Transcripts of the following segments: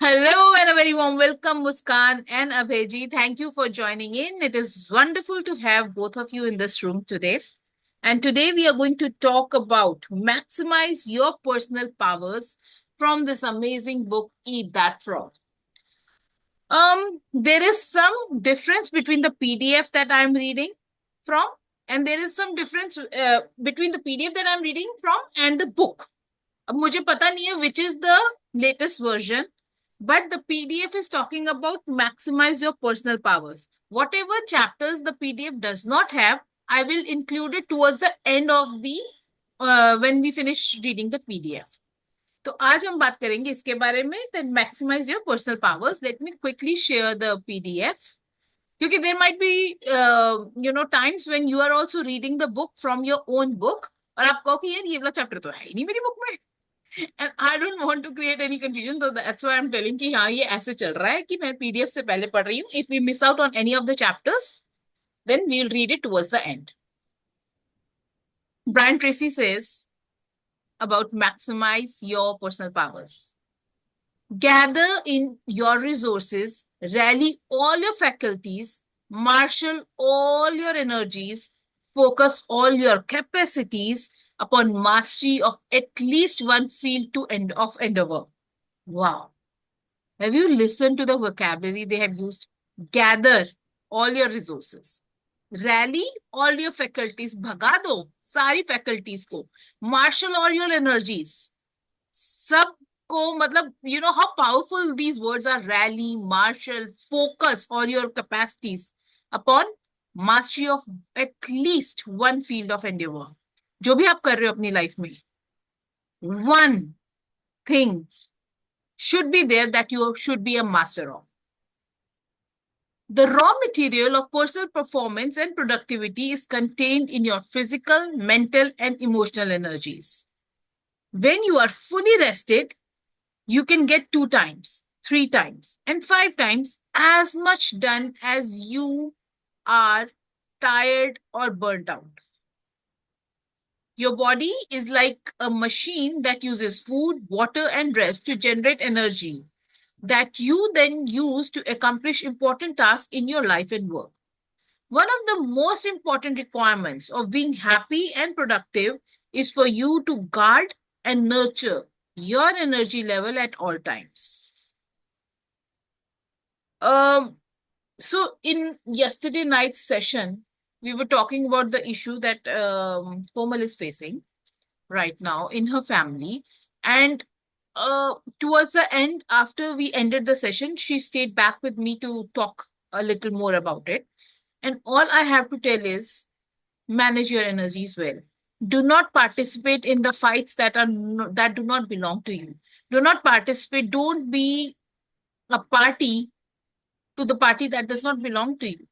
Hello and a very warm welcome, Muskan and Abhijit. Thank you for joining in. It is wonderful to have both of you in this room today. And today we are going to talk about maximize your personal powers from this amazing book, Eat That Frog. There is some difference between the PDF that I'm reading from, and there is some difference between the PDF that I'm reading from and the book. अब मुझे पता नहीं है which is the latest version, but the PDF is talking about maximize your personal powers. Whatever chapters the PDF does not have, I will include it towards the end of the when we finish reading the PDF. तो आज हम बात करेंगे इसके बारे में that maximize your personal powers. Let me quickly share the PDF. क्योंकि there might be times when you are also reading the book from your own book और आप कहो कि यार ये वाला चैप्टर तो है ही नहीं मेरी बुक में. And I don't want to create any confusion, so that's why I'm telling कि हाँ ये ऐसे चल रहा है कि मैं PDF से पहले पढ़ रही हूँ. If we miss out on any of the chapters, then we'll read it towards the end. Brian Tracy says about maximize your personal powers. Gather in your resources, rally all your faculties, marshal all your energies, focus all your capacities upon mastery of at least one field of endeavor. Wow. Have you listened to the vocabulary they have used? Gather all your resources. Rally all your faculties. भगा दो सारी faculties को. Marshal all your energies. सबको मतलब, you know how powerful these words are. Rally, marshal, focus all your capacities upon mastery of at least one field of endeavor. जो भी आप कर रहे हो अपनी लाइफ में, one thing should be there that you should be a master of. The raw material of personal performance and productivity is contained in your physical, mental, and emotional energies. When you are fully rested, you can get 2 times, 3 times, and 5 times as much done as you are tired or burnt out. Your body is like a machine that uses food, water, and rest to generate energy that you then use to accomplish important tasks in your life and work. One of the most important requirements of being happy and productive is for you to guard and nurture your energy level at all times. So in yesterday night's session, we were talking about the issue that Komal is facing right now in her family. And towards the end, after we ended the session, she stayed back with me to talk a little more about it. And all I have to tell is manage your energies well. Do not participate in the fights that that do not belong to you. Do not participate. Don't be a party to the party that does not belong to you.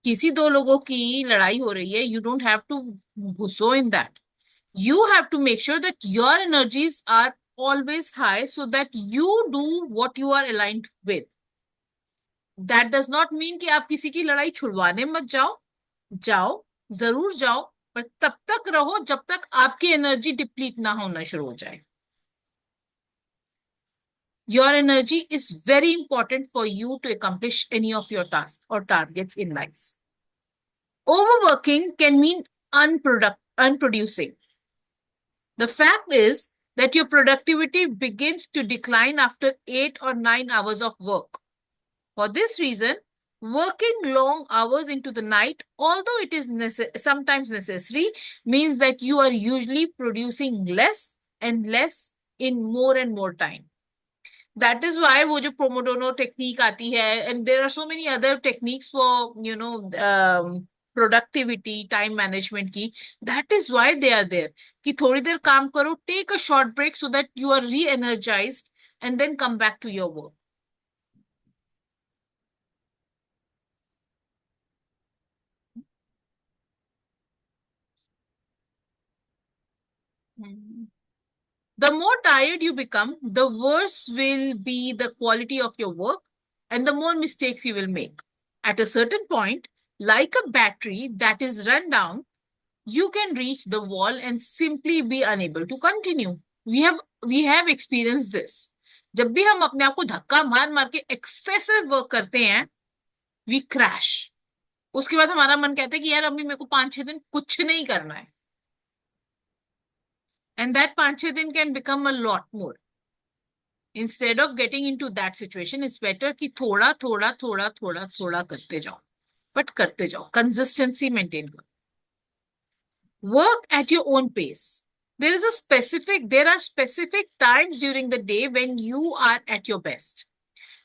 किसी दो लोगों की लड़ाई हो रही है, you don't have to घुसो in that. You have to make sure that your energies are always high so that you do what you are aligned with. That does not mean कि आप किसी की लड़ाई छुड़वाने मत जाओ. जाओ, जरूर जाओ, पर तब तक रहो जब तक आपकी एनर्जी डिप्लीट ना होना शुरू हो जाए. Your energy is very important for you to accomplish any of your tasks or targets in life. Overworking can mean unproducing. The fact is that your productivity begins to decline after 8 or 9 hours of work. For this reason, working long hours into the night, although it is sometimes necessary, means that you are usually producing less and less in more and more time. That is why वो जो Pomodoro technique आती है, and there are so many other techniques for, productivity, time management की, that is why they are there. कि थोड़ी देर काम करो, take a short break so that you are re-energized and then come back to your work. The more tired you become, the worse will be the quality of your work and the more mistakes you will make. At a certain point, like a battery that is run down, you can reach the wall and simply be unable to continue. We have experience this. जब भी हम अपने आप को धक्का मार मार के एक्सेसिव वर्क करते हैं, वी क्रैश. उसके बाद हमारा मन कहता है कि यार अभी मेरे को 5-6 दिन कुछ नहीं करना है. एंड दैट 5-6 दिन can become a lot more. Instead of getting into that situation, it's better कि थोड़ा थोड़ा थोड़ा थोड़ा थोड़ा करते जाओ, बट करते जाओ, कंसिस्टेंसी मेंटेन करो. Work at your own pace. There are specific times during the day when you are at your best.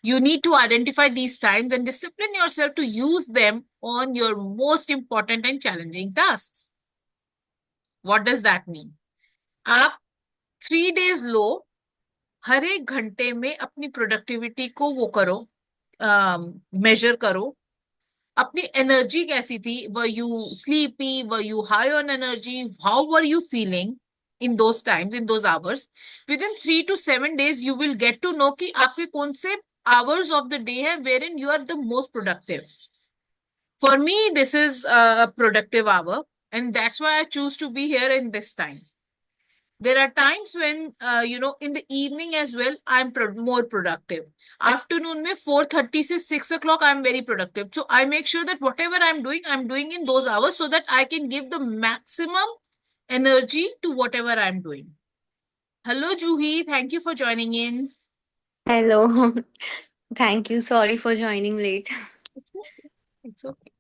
You need to identify these times and discipline yourself to use them on your most important and challenging tasks. What does that mean? आप 3 days लो, हर एक घंटे में अपनी productivity को वो करो, major करो. अपनी एनर्जी कैसी थी? Were you sleepy? Were you high on energy? How were you feeling in those times, in those hours? Within 3 to 7 days you will get to know कि आपके कौन से आवर्स ऑफ द डे है wherein you are the most productive. For me this is a productive hour, and that's why I choose to be here in this time. There are times when in the evening as well I'm more productive. Afternoon mein 4:30 to 6 o'clock I'm very productive, so I make sure that whatever I'm doing in those hours, so that I can give the maximum energy to whatever I'm doing. Hello Juhi, thank you for joining in. Hello. Thank you. Sorry for joining late. It's okay. It's okay.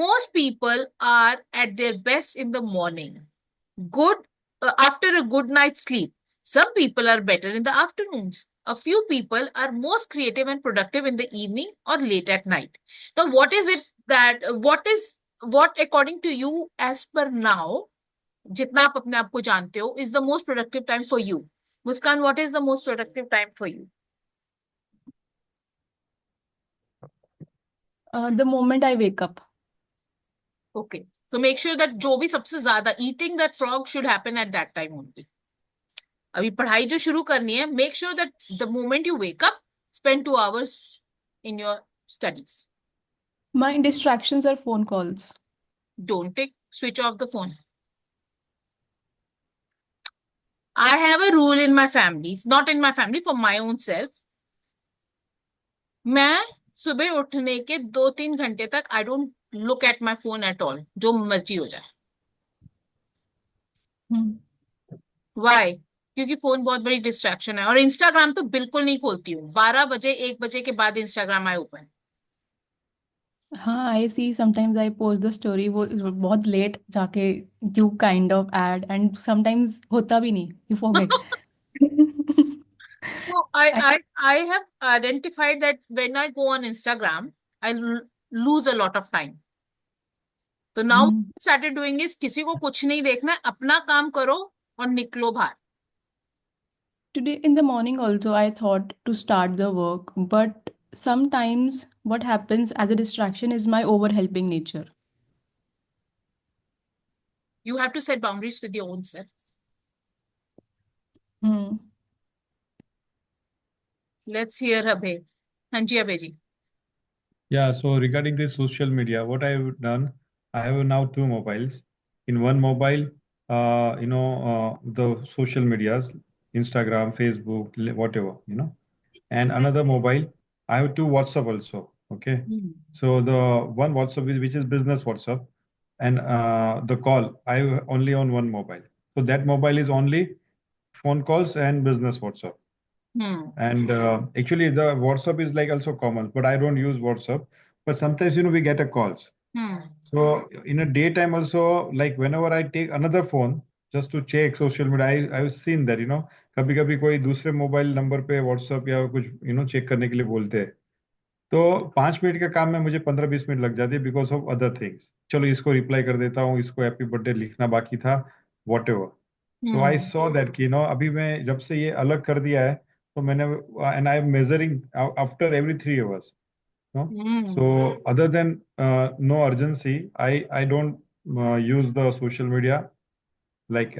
Most people are at their best in the morning, good after a good night's sleep. Some people are better in the afternoons. A few people are most creative and productive in the evening or late at night. Now, what is it that what according to you, as per now, जितना आप अपने आप को जानते हो, is the most productive time for you? Muskan, what is the most productive time for you? The moment I wake up. Okay, so make sure that जो भी सबसे ज्यादा eating that frog should happen at that time only. अभी पढ़ाई जो शुरू करनी है, make sure that the moment you wake up, spend 2 hours in your studies. My distractions are phone calls. Don't switch off the phone. I have a rule in my family, not in my family, for my own self. मैं सुबह उठने के 2-3 घंटे तक I don't look at my phone at all, जो मर्जी हो जाए. Why? क्योंकि फोन बहुत बड़ी डिस्ट्रैक्शन है, और इंस्टाग्राम तो बिल्कुल नहीं खोलती हूँ. 12 बजे 1 बजे के बाद इंस्टाग्राम आई ओपन. हाँ, I see sometimes I post the story वो बहुत लेट जाके you kind of add and sometimes होता भी नहीं, you forget. So I have identified that when I go on Instagram, I lose a lot of time. So now what I started doing is किसी को कुछ नहीं देखना है, अपना काम करो और निकलो बाहर. Today in the morning also I thought to start the work, but sometimes what happens as a distraction is my overhelping nature. You have to set boundaries with your own self. Let's hear Abhay. Hanji Abhay ji. Yeah, so regarding the social media, what I have done, I have now two mobiles. In one mobile, the social medias, Instagram, Facebook, whatever, and another mobile, I have two WhatsApp also. Okay. So the one WhatsApp which is business WhatsApp, and the call, I have only on one mobile. So that mobile is only phone calls and business WhatsApp. And actually the WhatsApp is like also common, but I don't use WhatsApp. But sometimes, we get a calls. So in a daytime also, like whenever I take another phone just to check social media, I've seen that, कभी कभी कोई दूसरे mobile number पे WhatsApp या कुछ check करने के लिए बोलते हैं. तो 5 मिनट का काम में मुझे 15-20 मिनट लग जाती है बिकॉज ऑफ अदर थिंग्स. चलो इसको रिप्लाई कर देता हूँ, इसको हैप्पी बर्थडे लिखना बाकी था, what ever. So I saw that कि अभी मैं जब से ये अलग कर दिया है, तो मैंने and I M measuring after every 3 hours. So other than no urgency, I don't use the social media like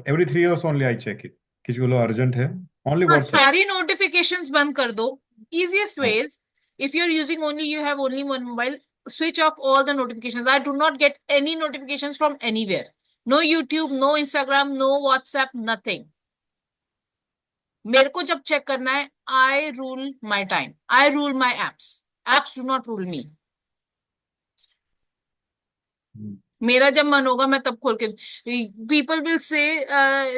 every 3 hours only I check it. किसी को urgent है, only WhatsApp. सारी notifications बंद कर दो. Easiest way is, if you're using you have only one mobile, switch off all the notifications. I do not get any notifications from anywhere. No YouTube, no Instagram, no WhatsApp, nothing. मेरे को जब check करना है, I rule my time, I rule my apps, apps do not rule me. Hmm. मेरा जब मन होगा मैं तब खोल के, people will say,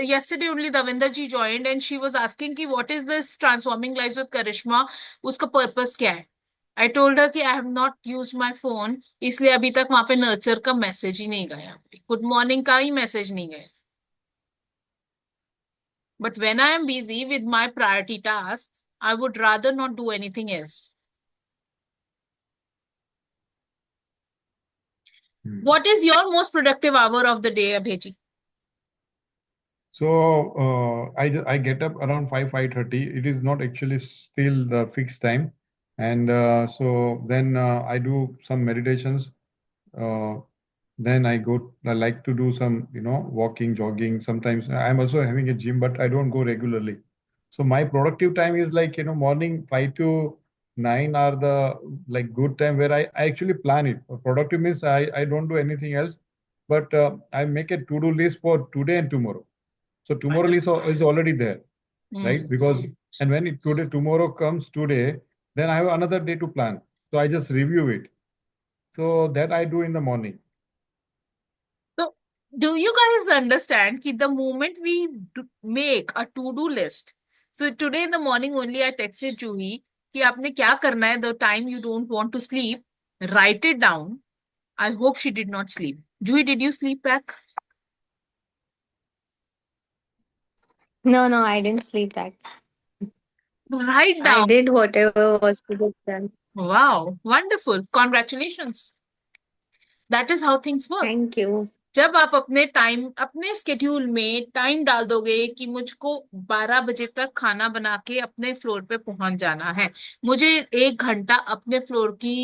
yesterday only Davinder ji joined and she was asking कि what is this transforming lives with करिश्मा, उसका पर्पस क्या है। आई टोल्ड हर कि I have not use my phone, इसलिए अभी तक वहां पे नर्चर का मैसेज ही नहीं गया, गुड मॉर्निंग का ही मैसेज नहीं गया। But when I am busy with my priority task, I would rather not do anything else. Hmm. What is your most productive hour of the day, Abhiji? So I get up around 5:30. It is not actually still the fixed time, and so then I do some meditations. Uh, then I like to do some, walking, jogging. Sometimes I'm also having a gym, but I don't go regularly. So my productive time is like, morning 5 to 9 are the like good time where I actually plan it. Productive means I don't do anything else, but I make a to-do list for today and tomorrow. So tomorrow is already there, right? Hmm. Because and when tomorrow comes today, then I have another day to plan. So I just review it. So that I do in the morning. So, do you guys understand that the moment we make a to-do list, so today in the morning only I texted Juhi कि आपने क्या करना है, the time you don't want to sleep, write it down. I hope she did not sleep. Juhi, did you sleep back? No, no, I didn't sleep that. Write I down. did whatever was to be done. Wow, wonderful. Congratulations. That is how things work. Thank you. जब आप अपने time, अपने schedule में time डाल दोगे कि मुझको 12 बजे तक खाना बना के अपने फ्लोर पे पहुंच जाना है, मुझे 1 घंटा अपने फ्लोर की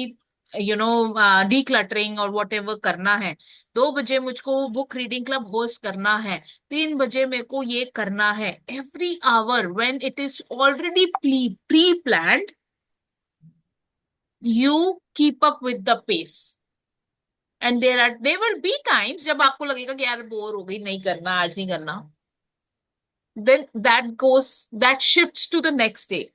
डीक्लटरिंग और वॉट एवर करना है, 2 बजे मुझको बुक रीडिंग क्लब होस्ट करना है, 3 बजे मेरे को ये करना है, every hour when it is already pre planned, you keep up with the pace. And there will be times जब आपको लगेगा कि यार बोर हो गई, नहीं करना, आज नहीं करना, then that shifts to the next day,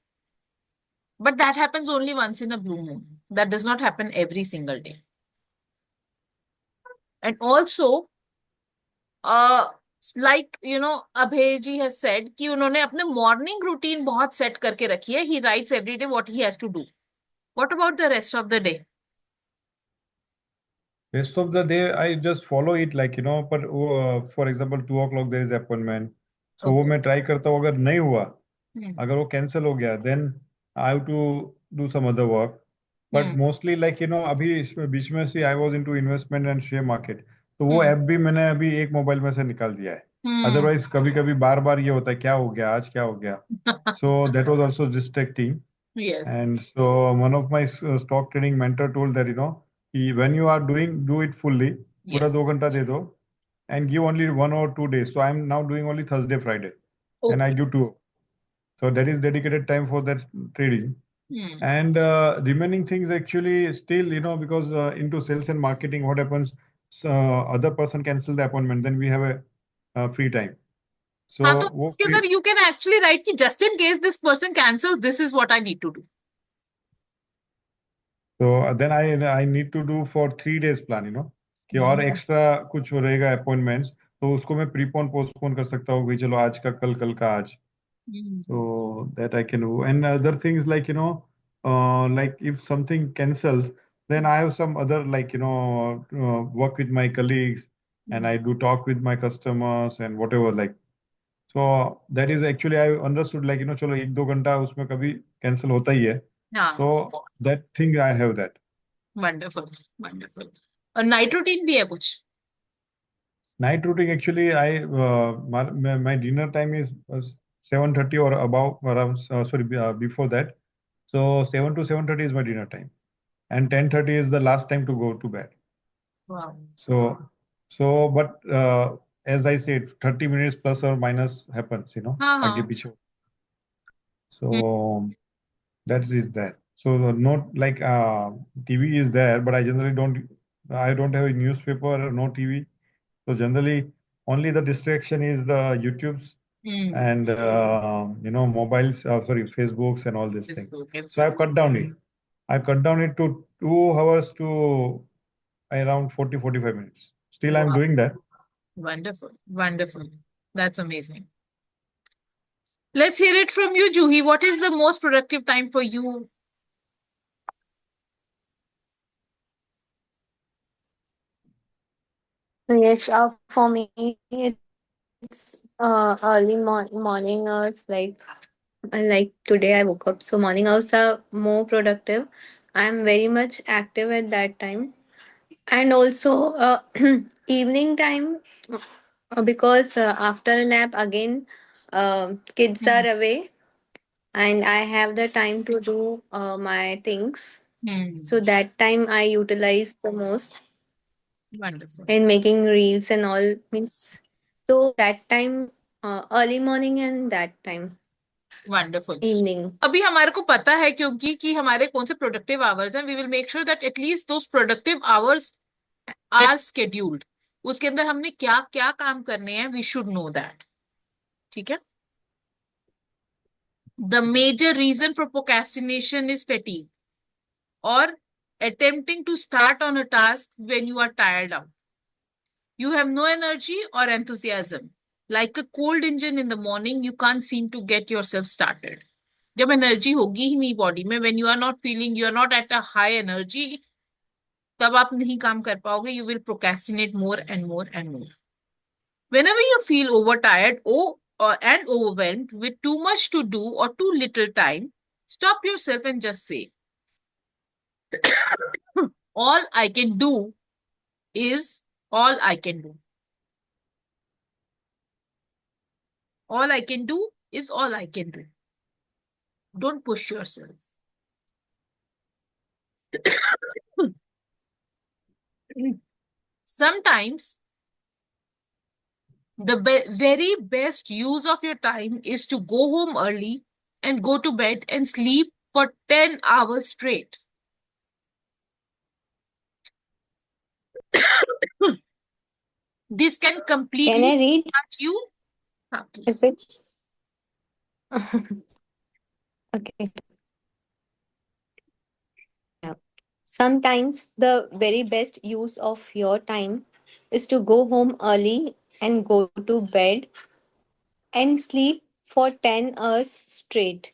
but that happens only once in a blue moon, that does not happen every single day. And also, uh like Abhay ji has said कि उन्होंने अपने morning routine बहुत set करके रखी है, he writes every day what he has to do. What about the rest of the day? Rest of the day, I just follow it like, but for example, 2 o'clock there is appointment. So वो Okay. मैं try करता हूँ, अगर नहीं हुआ, Hmm. अगर वो cancel हो गया, then I have to do some other work. But Hmm. mostly like, अभी इसमें बीच में से I was into investment and share market. तो वो Hmm. ऐप भी मैंने अभी एक मोबाइल में से निकाल दिया है. Hmm. Otherwise कभी कभी बार बार ये होता है, क्या हो गया आज, क्या हो गया. So that was also distracting. Yes. And so one of my stock trading mentor told that, when you are doing, do it fully. पूरा Yes. 2 घंटा दे दो and give only 1 or 2 days. So I'm now doing only Thursday, Friday, and I Okay. give 2. So that is dedicated time for that trading. Hmm. And remaining things actually still, because into sales and marketing, what happens? So other person cancel the appointment, then we have a free time. So हाँ, तो वो free, अगर you can actually write कि just in case this person cancels, this is what I need to do. so then I need to do for 3 days plan, कि और extra कुछ हो रहेगा अपॉइंटमेंट्स, तो उसको मैं प्रीपोन पोस्टपोन कर सकता हूँ कि चलो आज का कल, कल का आज. Hmm. So that I can do. And other things like, like if something cancels, then I have some other like, work with my colleagues, and I do talk with my customers and whatever like. So that is actually I understood like, चलो 1-2 घंटा उसमें कभी cancel होता ही है. हाँ, So that thing I have that. Wonderful wonderful. और night routine भी है कुछ? Night routine actually my dinner time is 7:30 or above around sorry before that. So 7 to 7:30 is my dinner time, and 10:30 is the last time to go to bed. वाह। But as I said, 30 minutes plus or minus happens, हाँ आगे हाँ। पीछे. So that is that. So not like TV is there, but I don't have a newspaper, no TV. So generally, only the distraction is the YouTube's and mobiles, Facebooks and all these things. Facebook and So I've cut down it. I cut down it to 2 hours to around 40-45 minutes. Still, I'm Wow. doing that. Wonderful. Wonderful. That's amazing. Let's hear it from you, Juhi. What is the most productive time for you? So yes, for me, it's early morning hours. Like today, I woke up. So morning hours are more productive. I'm very much active at that time, and also evening time because after a nap again, kids are Hmm. away, and I have the time to do my things. Hmm. So that time I utilize the most Wonderful. in making reels and all means. So that time, early morning and that time Wonderful. evening. अभी हमारे को पता है क्योंकि कि हमारे कौन से प्रोडक्टिव आवर्स हैं we will make sure that at least those productive hours are scheduled उसके अंदर हमने क्या क्या काम करने हैं वी शुड नो दैट ठीक है the major reason for procrastination is fatigue or attempting to start on a task when you are tired out. You have no energy or enthusiasm. Like a cold engine in the morning, you can't seem to get yourself started. जब energy होगी ही नहीं body में when you are not feeling you are not at a high energy तब आप नहीं काम कर पाओगे you will procrastinate more and more and more whenever you feel overtired and overwhelmed with too much to do or too little time stop yourself and just say all I can do is all I can do. All I can do is all I can do. Don't push yourself. Sometimes the very best use of your time is to go home early and go to bed and sleep for 10 hours straight. This can Can completely I read? touch you. If Please. it's okay. Yeah. Sometimes the very best use of your time is to go home early and go to bed and sleep for 10 hours straight.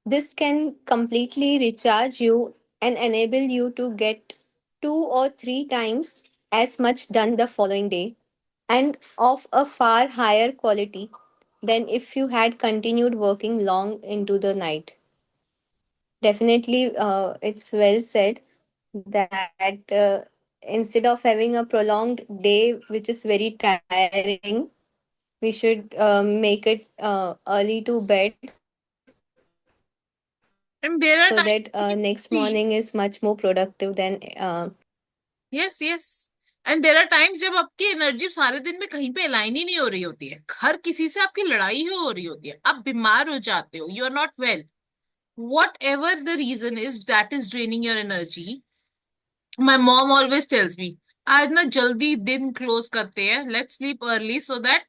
This can completely recharge you and enable you to get 2 or 3 times as much done the following day and of a far higher quality than if you had continued working long into the night. Definitely, it's well said that instead of having a prolonged day, which is very tiring, we should make it early to bed And so there are that times next we morning feel. is much more productive than Yes, yes. And there are times जब आपकी energy सारे दिन में कहीं पे align ही नहीं हो रही होती है हर किसी से आपकी लड़ाई ही हो रही होती है आप बीमार हो जाते हो you are not well whatever the reason is that is draining your energy my mom always tells me आज ना जल्दी दिन क्लोज करते हैं let's sleep early so that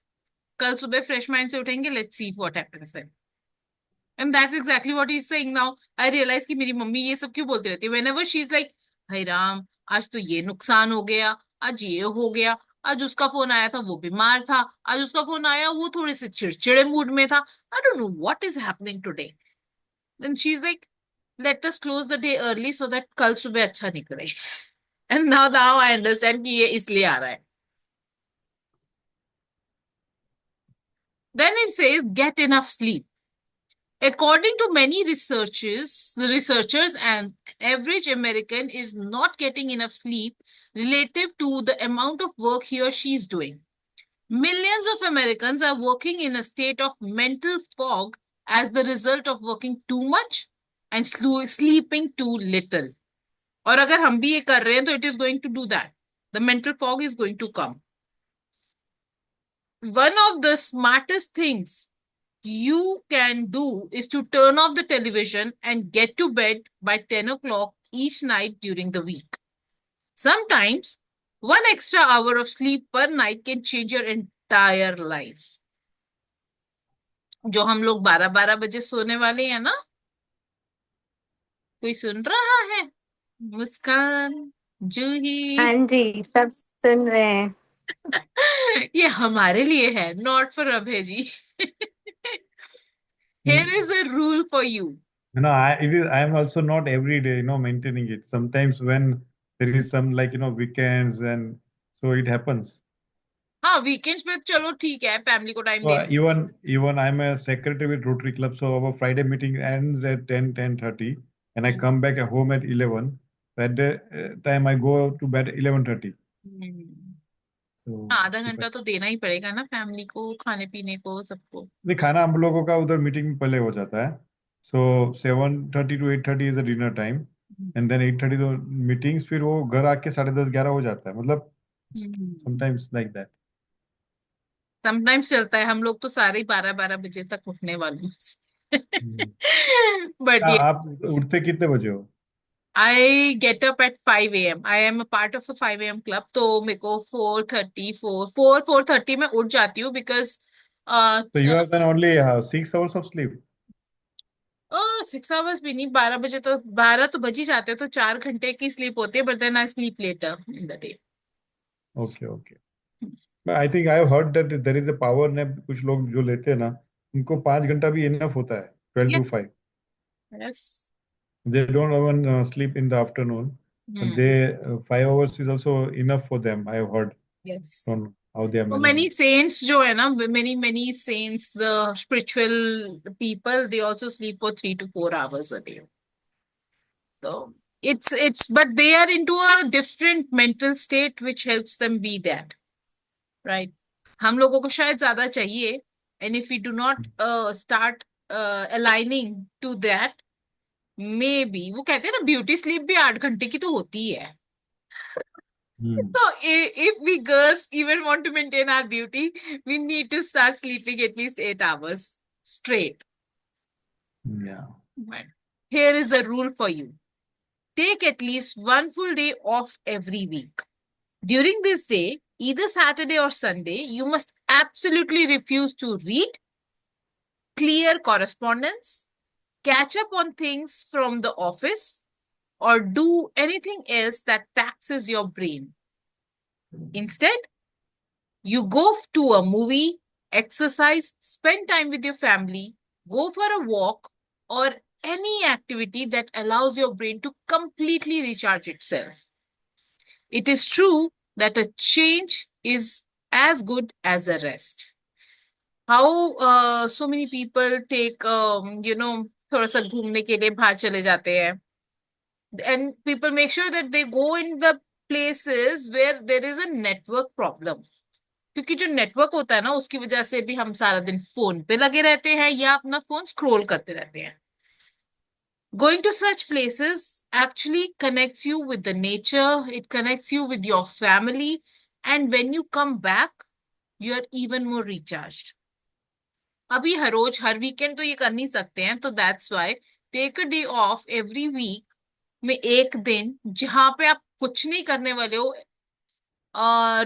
कल सुबह फ्रेश माइंड से उठेंगे let's see what happens then and that's exactly what he is saying now I realize कि मेरी मम्मी ये सब क्यों बोलती रहती है व्हेनेवर शी इज लाइक हाय राम आज तो ये नुकसान हो गया आज ये हो गया आज उसका फोन आया था वो बीमार था आज उसका फोन आया वो थोड़े से चिड़चिड़े मूड में था I don't know what is happening today then she is like let us close the day early so that कल सुबह अच्छा निकले एंड नाउ आई अंडरस्टैंड कि ये इसलिए आ रहा है then it says get enough sleep according to many researchers, an average American is not getting enough sleep relative to the amount of work he or she is doing. Millions of Americans are working in a state of mental fog as the result of working too much and sleeping too little. और अगर हम भी ये कर रहे हैं तो it is going to do that. The mental fog is going to come. One of the smartest things you can do is to turn off the television and get to bed by 10 o'clock each night during the week. Sometimes, one extra hour of sleep per night can change your entire life. जो हम लोग 12-12 बजे सोने वाले हैं ना? कोई सुन रहा है? मुस्कान, जूही। हाँ जी, सब सुन रहे हैं। ये हमारे लिए है, not for Abhay ji. Here is a rule for you. I am also not every day, maintaining it. Sometimes when there is some like, weekends and so it happens. हाँ, वीकेंड्स पे चलो ठीक है, फैमिली को टाइम So देना। even I'm a secretary with Rotary Club, so our Friday meeting ends at 10:30, and I come back at home at 11. At the time I go to bed 11:30. Hmm. So हाँ, आधा घंटा depends. तो देना ही पड़ेगा ना family को, खाने पीने को, सबको। नहीं, खाना हम लोगों का उधर मीटिंग में पहले हो जाता है. So 7:30 to 8:30 is the dinner time, and then 8:30 तो मीटिंग्स, फिर वो घर आके 10:30-11 हो जाता है, मतलब sometimes like that. समटाइम्स चलता है, हम लोग तो सारे ही 12-12 बजे तक उठने वाले हैं। हम्म. बट ये आप उठते कितने बजे हो? I get up at 5 a.m. I am a part of a 5 a.m. Club, तो मेरे को 4:30 में उठ जाती हूँ, because So you have done only 6 hours of sleep. 6 hours भी नहीं, 12 बजे तो 12 तो बज ही जाते हैं, तो 4 घंटे की स्लीप होती है, but then I sleep later in the day. Okay. But I think I have heard that there is a power nap, कुछ लोग जो लेते हैं ना, उनको 5 घंटा भी इनफ होता है, 12 to 5. Yes. They don't even sleep in the afternoon, and they 5 hours is also enough for them. I have heard. Yes. Don't know how they are तो many managing. saints जो है ना, many saints, the spiritual people, they also sleep for 3 to 4 hours a day. So it's but they are into a different mental state which helps them be that, right? हम लोगों को शायद ज्यादा चाहिए, and if we do not start aligning to that, maybe वो कहते हैं ना, ब्यूटी स्लीप भी 8 घंटे की तो होती है। So if we girls even want to maintain our beauty, we need to start sleeping at least 8 hours straight. Yeah. But here is a rule for you. Take at least one full day off every week. During this day, either Saturday or Sunday, you must absolutely refuse to read, clear correspondence, catch up on things from the office, or do anything else that taxes your brain. Instead, you go to a movie, exercise, spend time with your family, go for a walk, or any activity that allows your brain to completely recharge itself. It is true that a change is as good as a rest. How so many people take, थोड़ा सा घूमने के लिए बाहर चले जाते हैं, and people make sure that they go in the places where there is a network problem. क्योंकि जो नेटवर्क होता है ना, उसकी वजह से भी हम सारा दिन फोन पे लगे रहते हैं या अपना फोन स्क्रॉल करते रहते हैं. Going to such places actually connects you with the nature, it connects you with your family, and when you come back, you are even more recharged. अभी हर रोज हर वीकेंड तो ये कर नहीं सकते हैं, तो that's why take a day off every week में एक दिन, जहां पे आप कुछ नहीं करने वाले हो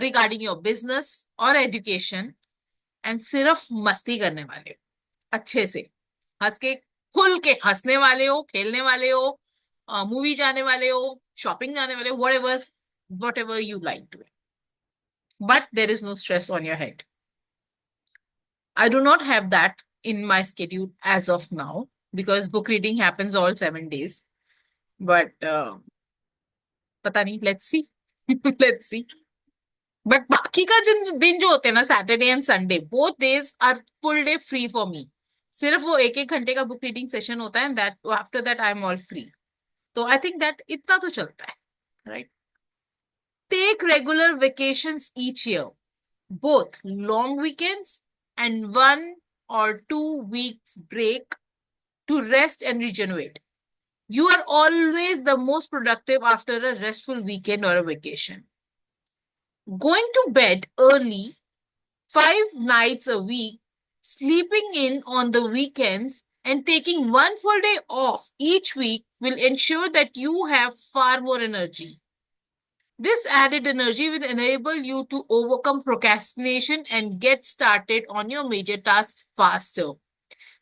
रिगार्डिंग योर बिजनेस और एजुकेशन, एंड सिर्फ मस्ती करने वाले हो, अच्छे से हंस के, खुल के हंसने वाले हो, खेलने वाले हो, मूवी जाने वाले हो, शॉपिंग जाने वाले हो, whatever you like to. But there is no stress on your head. I do not have that in my schedule as of now because book reading happens all 7 days. But पता नहीं, let's see. Let's see. But बाकी का जिन दिन जो होते हैं ना, Saturday and Sunday, both days are full day free for me. सिर्फ वो 1-1 घंटे का बुक रीडिंग सेशन होता है, that after that I am all free. तो आई थिंक दैट इतना तो चलता है, right? Take regular vacations each year, both long weekends and 1 or 2 weeks break to rest and regenerate. You are always the most productive after a restful weekend or a vacation. Going to bed early 5 nights a week, sleeping in on the weekends, and taking one full day off each week will ensure that you have far more energy. This added energy will enable you to overcome procrastination and get started on your major tasks faster.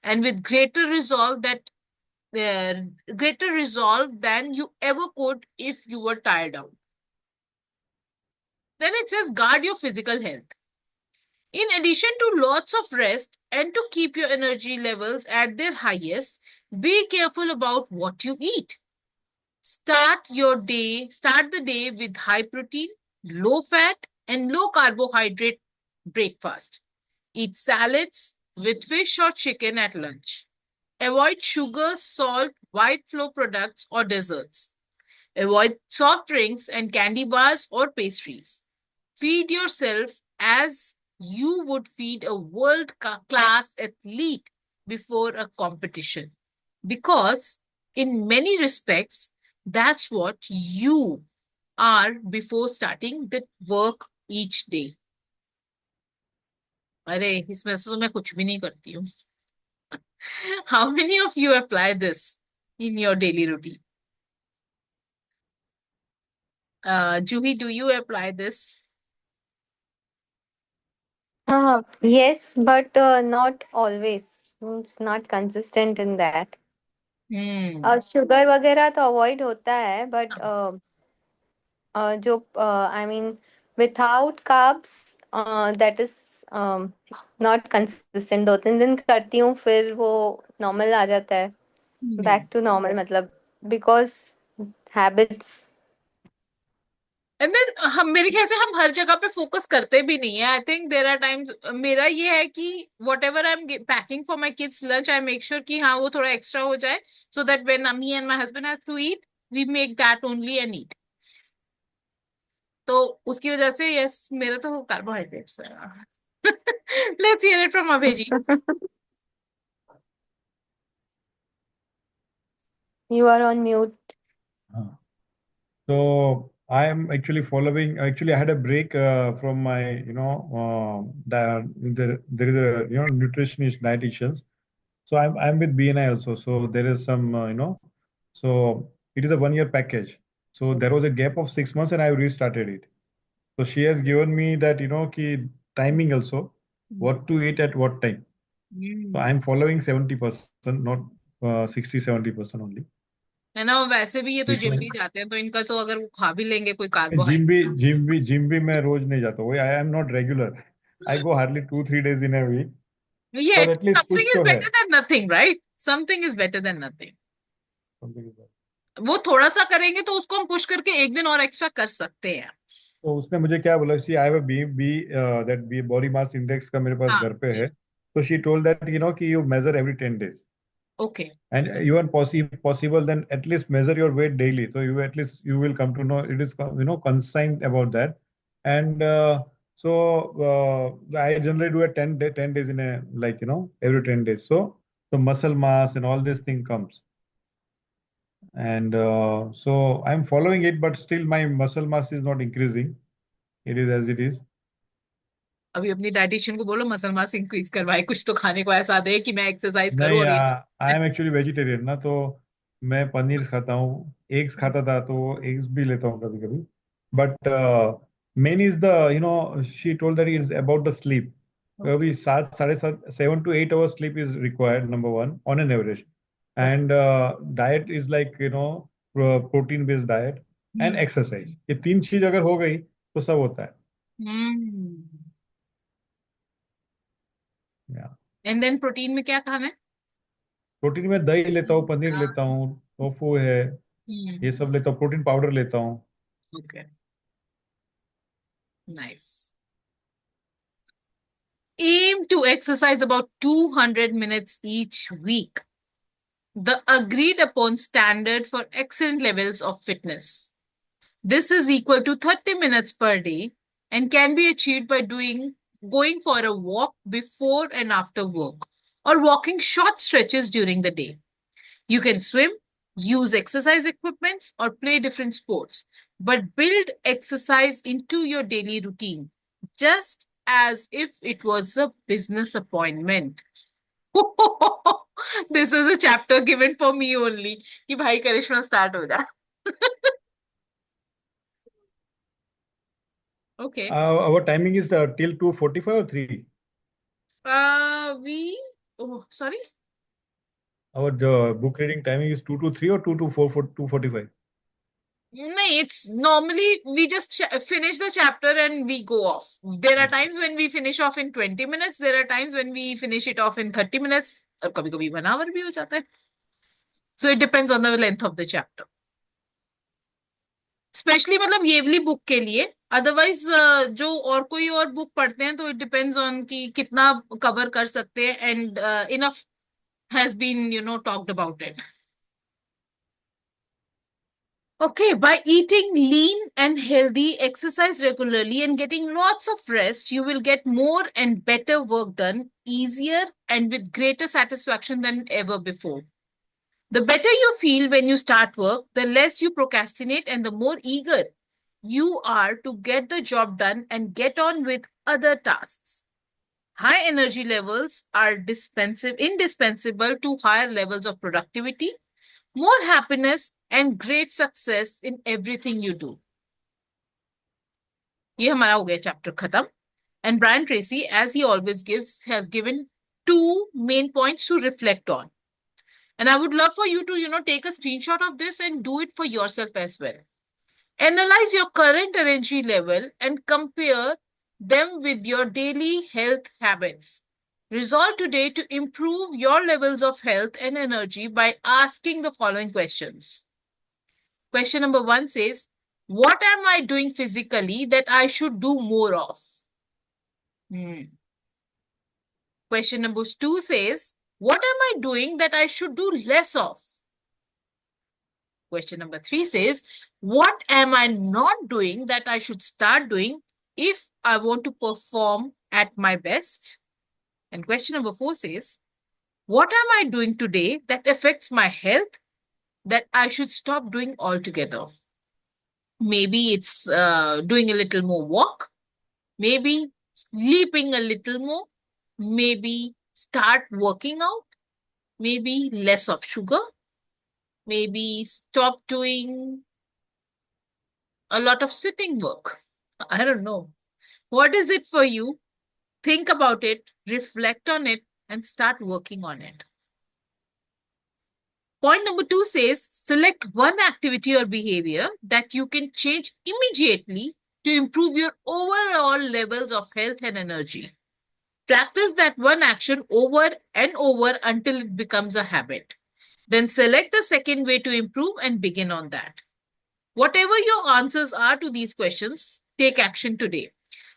and with greater resolve than you ever could if you were tired out. Then it says guard your physical health. In addition to lots of rest and to keep your energy levels at their highest, be careful about what you eat. Start the day with high protein, low fat, and low carbohydrate breakfast. Eat salads with fish or chicken at lunch. Avoid sugar, salt, white flour products, or desserts. Avoid soft drinks and candy bars or pastries. Feed yourself as you would feed a world class athlete before a competition. Because, in many respects, that's what you are before starting the work each day. अरे इसमें से तो मैं कुछ भी नहीं करती हूँ. How many of you apply this in your daily routine? Juhi, do you apply this? Yes, but not always. It's not consistent in that. Sugar वगैरह तो अवॉइड होता है बट जो I mean without carbs that is not consistent. 2-3 दिन करती हूँ फिर वो नॉर्मल आ जाता है. बैक टू नॉर्मल मतलब बिकॉज हैबिट्स. एंड देन हम मेरे ख्याल से हम हर जगह पे फोकस करते भी नहीं है. I think there are times मेरा ये है कि whatever I am packing for my kids lunch I make sure कि हाँ वो थोड़ा एक्स्ट्रा हो जाए so that when me and my husband have to eat we make that only and eat. तो उसकी वजह से यस मेरा तो कार्बोहाइड्रेट्स है. लेट्स हियर इट फ्रॉम अभेजी. You are on mute. So I am actually following. Actually, I had a break from my, there is a nutritionist dietitians. So I'm with BNI also. So there is some so it is a 1 year package. So there was a gap of 6 months, and I restarted it. So she has given me that ki timing also, what to eat at what time. So I'm following 70%, not 60-70% only. है ना. वैसे भी ये तो gym भी जाते हैं तो इनका तो अगर वो खा भी लेंगे कोई जिम कार्बोहाइड्रेट. भी मैं रोज नहीं जाता. वही I am not regular. I go hardly 2-3 days in a week. Yeah, पर एटलीस्ट something कुछ is तो है. better than nothing, right? Something is better than nothing. Something is better. वो थोड़ा सा करेंगे तो उसको हम पुश करके एक दिन और एक्स्ट्रा कर सकते हैं. तो उसने मुझे क्या बोला, see I have B B that B body mass index का मेरे पास हाँ. घर पे है. तो शी टोल्ड दैट कि you measure every 10 days. Okay. And you are possible then at least measure your weight daily, so you at least you will come to know it is consigned about that. And so I generally do a 10 days in a every 10 days, so the muscle mass and all this thing comes. And so I'm following it, but still my muscle mass is not increasing. It is as it is. अभी अपनी dietitian को बोलो muscle mass increase करवाए, कुछ तो खाने को ऐसा दे कि मैं एक्सरसाइज करूं. नहीं, और ये आई एम एक्चुअली वेजिटेरियन ना, तो मैं पनीर खाता हूँ, एग्स खाता था, तो एग्स भी लेता हूँ कभी कभी. But main is the she told that is about the sleep. अभी 7-7.5 7 to 8 hours sleep is required, number one, on an average. And diet is like protein based diet and exercise. ये 3 चीज अगर हो गई तो सब होता है. एंड देन प्रोटीन में क्या खाना है? प्रोटीन में दही लेता हूँ, पनीर लेता हूँ, टोफू है, ये सब लेता हूँ, प्रोटीन पाउडर लेता हूँ. Okay, nice. Aim to exercise about 200 minutes each week, the agreed upon standard for excellent levels of fitness. This is equal to 30 minutes per day and can be achieved by going for a walk before and after work or walking short stretches during the day. You can swim, use exercise equipments, or play different sports, but build exercise into your daily routine just as if it was a business appointment. This is a chapter given for me only. कि भाई करिश्मा start हो जा. Okay. Our timing is till 2:45 or 3? Oh, sorry. Our book reading timing is 2 to 3 or 2 to 4 for 2:45. No, it's normally we just finish the chapter and we go off. There are times when we finish off in 20 minutes. There are times when we finish it off in 30 minutes. और कभी-कभी 1 hour भी हो जाता है. So it depends on the length of the chapter. Specially मतलब ये वाली book के लिए. अदरवाइज जो और कोई और बुक पढ़ते हैं तो इट डिपेंड्स ऑन कि कितना कवर कर सकते हैं and enough has been talked about it. Okay, by eating lean and healthy, exercise regularly, and getting lots of rest, you will get more and better work done easier and with greater satisfaction than ever before. The better you feel when you start work, the less you procrastinate and the more eager you are to get the job done and get on with other tasks. High energy levels are indispensable to higher levels of productivity, more happiness, and great success in everything you do. ये हमारा हो गया chapter खत्म. And Brian Tracy, as he always gives, has given two main points to reflect on. And I would love for you to, take a screenshot of this and do it for yourself as well. Analyze your current energy level and compare them with your daily health habits. Resolve today to improve your levels of health and energy by asking the following questions. Question number 1 says, what am I doing physically that I should do more of? Question number 2 says, what am I doing that I should do less of? Question number 3 says, what am I not doing that I should start doing if I want to perform at my best? And question number 4 says, what am I doing today that affects my health that I should stop doing altogether? Maybe it's doing a little more walk, maybe sleeping a little more, maybe start working out, maybe less of sugar, maybe stop doing a lot of sitting work. I don't know. What is it for you? Think about it, reflect on it, and start working on it. Point number 2 says, select one activity or behavior that you can change immediately to improve your overall levels of health and energy. Practice that one action over and over until it becomes a habit. Then select the second way to improve and begin on that. Whatever your answers are to these questions, take action today.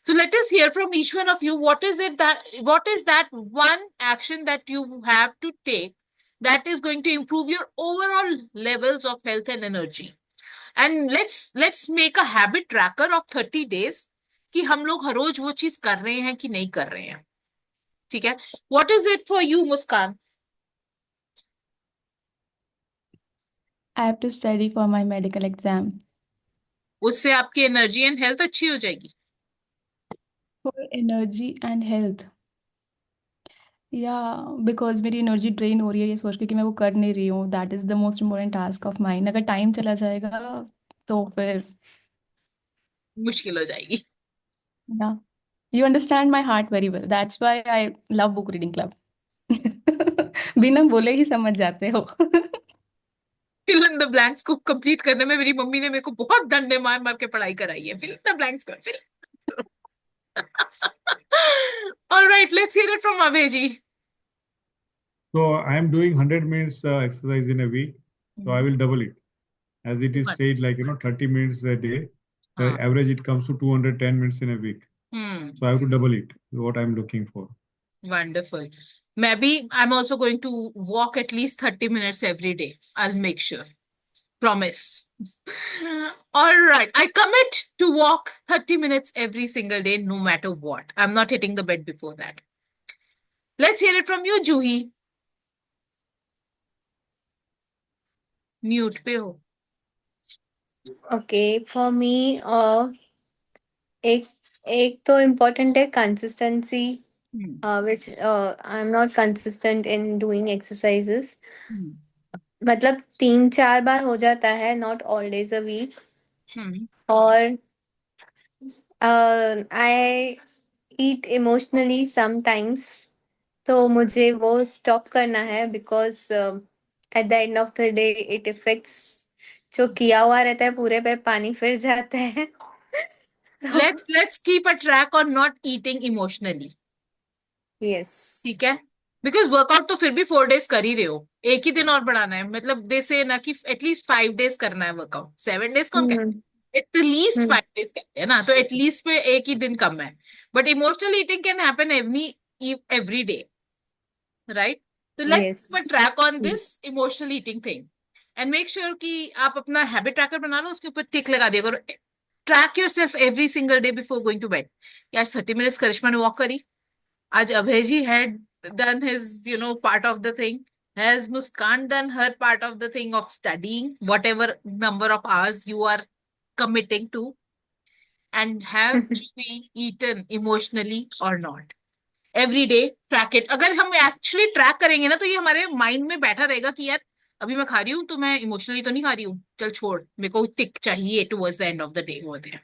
So let us hear from each one of you. What is that one action that you have to take that is going to improve your overall levels of health and energy? And let's make a habit tracker of 30 days कि हम लोग हर रोज वो चीज कर रहे हैं कि नहीं कर रहे हैं. ठीक है? What is it for you, Muskan? I have to study for my medical exam. उससे आपकी एनर्जी एंड हेल्थ अच्छी हो जाएगी. For energy and health. या बिकॉज मेरी एनर्जी ड्रेन हो रही है ये सोच के कि मैं वो कर नहीं रही हूँ. That is the most important task of mine. अगर टाइम चला जाएगा तो फिर मुश्किल हो जाएगी. या you understand my heart very well. That's why I love book reading club. बिना बोले ही समझ जाते हो. फिल इन द ब्लैंक्स को कंप्लीट करने में मेरी मम्मी ने मेरे को बहुत डंडे मार मार के पढ़ाई कराई है. फिल इन द ब्लैंक्स कर fill. All right, let's hear it from Abhiji. So I am doing 100 minutes exercise in a week. So I will double it. As it is What? said, 30 minutes a day. The Ah. average it comes to 210 minutes in a week. So I have to double it. What I'm looking for. Wonderful. Maybe I'm also going to walk at least 30 minutes every day. I'll make sure. Promise. All right. I commit to walk 30 minutes every single day, no matter what. I'm not hitting the bed before that. Let's hear it from you, Juhi. Mute पे हो. Okay, for me, एक एक तो important है consistency, which I'm not consistent in doing exercises. मतलब 3-4 बार हो जाता है, not all days a week. और I eat emotionally sometimes. तो मुझे वो स्टॉप करना है because at the end of the day it effects, जो किया हुआ रहता है पूरे पे पानी फिर जाता है। तो Let's keep a track on not eating emotionally. Yes, ठीक है, बिकॉज वर्कआउट तो फिर भी 4 days कर ही रहे हो, एक ही दिन और बढ़ाना है, मतलब दे से ना कि एटलीस्ट 5 days करना है वर्कआउट, 7 days कौन कहता हम्म है, एटलीस्ट हम्म 5 days कहते हैं ना, तो एटलीस्ट पे एक ही दिन कम है, but emotional eating can happen every day, right? So let's yes keep a track on this emotional eating thing and make sure कि आप अपना हैबिट ट्रैकर बना लो, उसके ऊपर टिक लगा दिया करो, track yourself every single day before going to bed. यार 30 minutes करिश्मा ने वॉक करी, आज अभय जी had done his part of the thing, has Muskan done her part of the thing of studying whatever number of hours you are committing to, and have to be eaten emotionally or not every day, track it। अगर हम actually track करेंगे ना, तो ये हमारे mind में बैठा रहेगा कि यार अभी मैं खा रही हूँ तो मैं इमोशनली तो नहीं खा रही हूँ, चल छोड़, मेरे को टिक चाहिए towards the end of the day over there।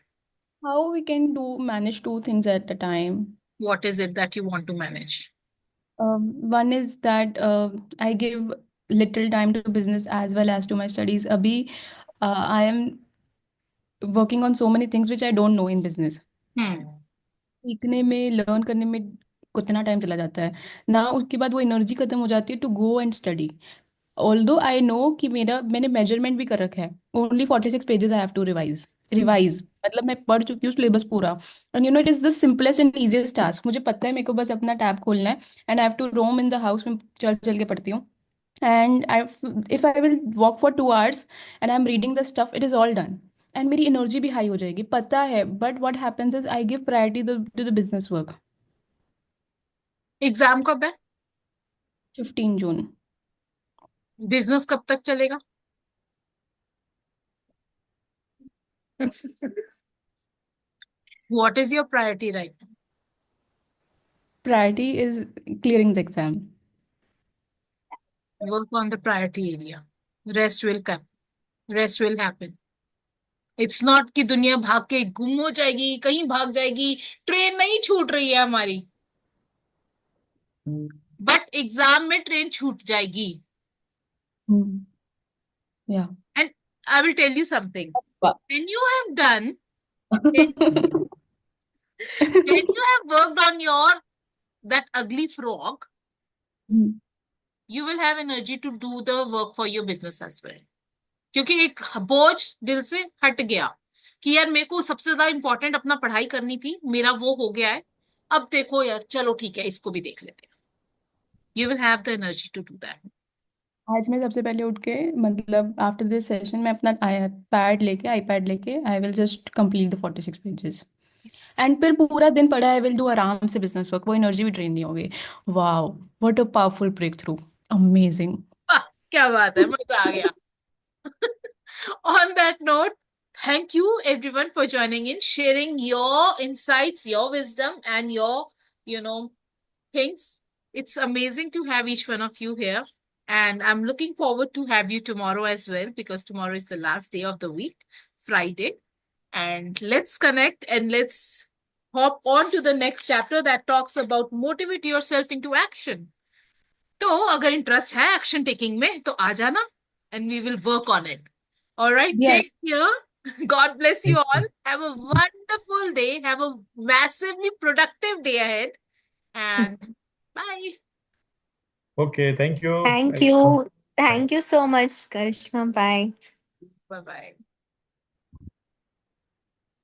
How we can do manage two things at a time? What is it that you want to manage? One is that I give little time to business as well as to my studies. Abhi, I am working on so many things which I don't know in business. सीखने में, learn करने में कितना time चला जाता है ना, उसके बाद वो एनर्जी खत्म हो जाती है to go and study. Although I know कि मैंने मेजरमेंट भी कर रखा है, only 46 pages I have to revise मतलब मैं पढ़ चुकी हूँ सिलेबस पूरा। And you know it is the simplest and easiest task, मुझे पता है मेरे को बस अपना टैब खोलना है and I have to roam in the house में, चल चल के पढ़ती हूँ। And I if I will walk for 2 hours and I am reading the stuff, it is all done and मेरी एनर्जी भी हाई हो जाएगी, पता है। But what happens is I give priority to the business work. Exam कब है? 15 जून। Business कब तक चलेगा? What is your priority right now? Priority is clearing the exam. Work on the priority area. Rest will come. Rest will happen. It's not कि दुनिया भाग के गुम हो जाएगी, कहीं भाग जाएगी, ट्रेन नहीं छूट रही है हमारी, बट एग्जाम में ट्रेन छूट जाएगी। Hmm. Yeah. And I will tell you something. But When you have done, when, when you have worked on your that ugly frog, you will have energy to do the work for your business as well। क्योंकि एक बोझ दिल से हट गया कि यार मेरे को सबसे ज्यादा इंपॉर्टेंट अपना पढ़ाई करनी थी, मेरा वो हो गया है, अब देखो यार चलो ठीक है इसको भी देख लेते हैं। You will have the energy to do that. आज मैं सबसे पहले उठ के, मतलब आफ्टर दिस सेशन मैं अपना आईपैड लेके I will just complete the 46 pages and फिर पूरा दिन पढ़ा आई विल डू आराम से बिजनेस वर्क, वो एनर्जी भी ड्रेन नहीं होगी। Wow, what a powerful breakthrough, amazing. वाह, क्या बात है, मजा आ गया। On that note, thank you everyone for joining in, sharing your insights, your wisdom, and your, things. It's amazing to have each one of you here. And I'm looking forward to have you tomorrow as well, because tomorrow is the last day of the week, Friday. And let's connect and let's hop on to the next chapter that talks about motivate yourself into action. तो अगर interest है action taking में तो आ जाना, and we will work on it. All right, Yes. take care. God bless you all. Have a wonderful day. Have a massively productive day ahead. And bye. Okay, thank you. Thank you, thank you so much Karishma, bye. Bye bye.